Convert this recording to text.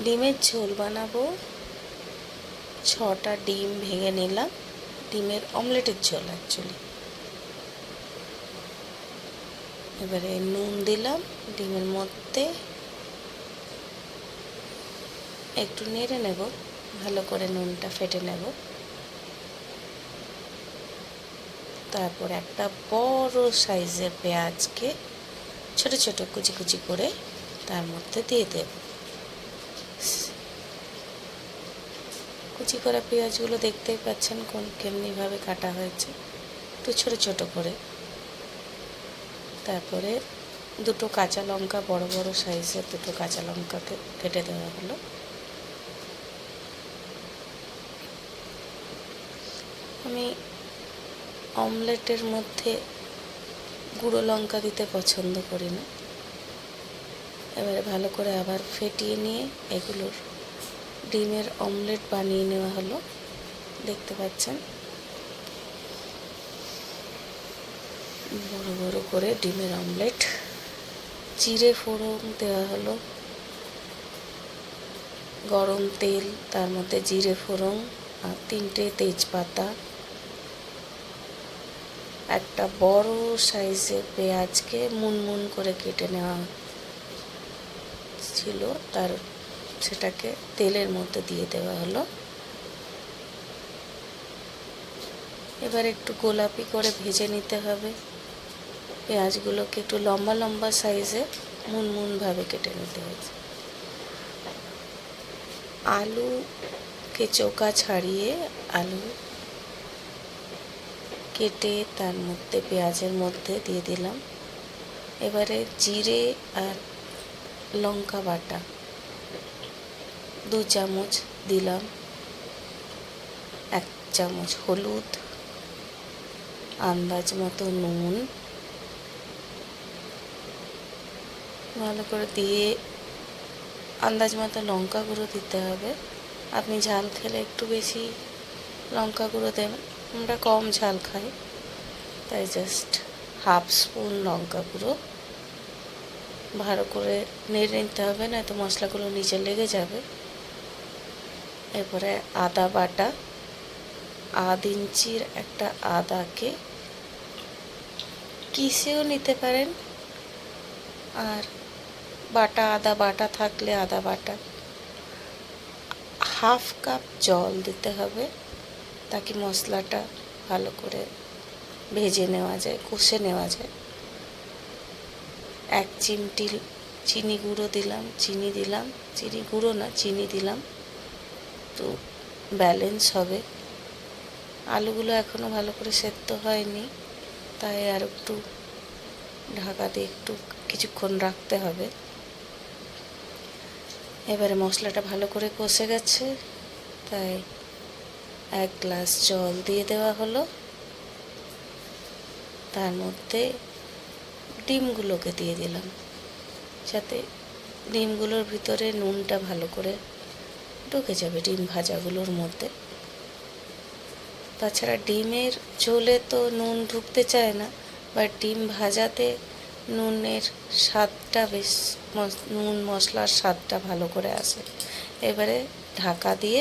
ডিমের ঝোল বানাবো। 6টা ডিম ভেঙে নিলাম, ডিমের অমলেটের ঝোল অ্যাকচুয়ালি। এবারে নুন দিলাম ডিমের মধ্যে, একটু নেড়ে নেব, ভালো করে নুনটা ফেটে নেব। তারপর একটা বড় সাইজের পেঁয়াজকে ছোট ছোট কুচি কুচি করে তার মধ্যে দিয়ে দেব। কুচি করা পেঁয়াজগুলো দেখতেই পাচ্ছেন কেমনিভাবে কাটা হয়েছে, একটু ছোট ছোট করে। তারপরে দুটো কাঁচা লঙ্কা, বড় বড় সাইজের দুটো কাঁচা লঙ্কাকে কেটে দেওয়া হলো। আমি অমলেটের মধ্যে গুঁড়ো লঙ্কা দিতে পছন্দ করি না। এবারে ভালো করে আবার ফেটিয়ে নিয়ে এগুলোর ডিমের অমলেট বানিয়ে নেওয়া হলো। দেখতে পাচ্ছেন বড় বড় করে ডিমের অমলেট। জিরে ফোড়ন দেওয়া হলো, গরম তেল, তার মধ্যে জিরে ফোড়ন আর 3টে তেজপাতা, একটা বড় সাইজের পেঁয়াজকে মুনমুন করে কেটে নেওয়া ছিল, সেটাকে তেলের মধ্যে দিয়ে দেওয়া হলো। এবার একটু গোলাপি করে ভেজে নিতে হবে। পেঁয়াজগুলোকে একটু লম্বা লম্বা সাইজে মুনমুনভাবে কেটে নিতে হয়েছে। আলুকে চোকা ছাড়িয়ে আলু কেটে তার মধ্যে পেঁয়াজের মধ্যে দিয়ে দিলাম। এবারে জিরে আর লঙ্কা বাটা 2 চামচ দিলাম, 1 চামচ হলুদ, আন্দাজ মতো নুন ভালো করে দিয়ে আন্দাজ মতো লঙ্কা গুঁড়ো দিতে হবে। আপনি ঝাল খেলে একটু বেশি লঙ্কা গুঁড়ো দেবেন, আমরা কম ঝাল খাই তাই জাস্ট ½ স্পুন লঙ্কা গুঁড়ো। ভালো করে নেড়ে নিতে হবে, নয়তো মশলাগুলো নিচে লেগে যাবে। এরপরে আদা বাটা, 1/2 ইঞ্চির একটা আদাকে কিসেও নিতে পারেন, আর আদা বাটা থাকলে আদা বাটা। ½ কাপ জল দিতে হবে তাকে মশলাটা ভালো করে ভেজে নেওয়া যায়, কষে নেওয়া যায়। 1 চিমটি চিনি গুঁড়ো দিলাম, চিনি গুঁড়ো না, চিনি দিলাম, তো ব্যালেন্স হবে। আলুগুলো এখনও ভালো করে সেদ্ধ হয়নি, তাই আর একটু ঢাকা দিয়ে একটু কিছুক্ষণ রাখতে হবে। এবারে মশলাটা ভালো করে কষে গেছে, তাই 1 গ্লাস জল দিয়ে দেওয়া হলো। তার মধ্যে ডিমগুলোকে দিয়ে দিলাম, যাতে ডিমগুলোর ভিতরে নুনটা ভালো করে ঢুকে যাবে ডিম ভাজাগুলোর মধ্যে। তাছাড়া ডিমের ঝোলে তো নুন ঢুকতে চায় না, বাট ডিম ভাজাতে নুনের স্বাদটা নুন মশলার স্বাদটা ভালো করে আসে। এবারে ঢাকা দিয়ে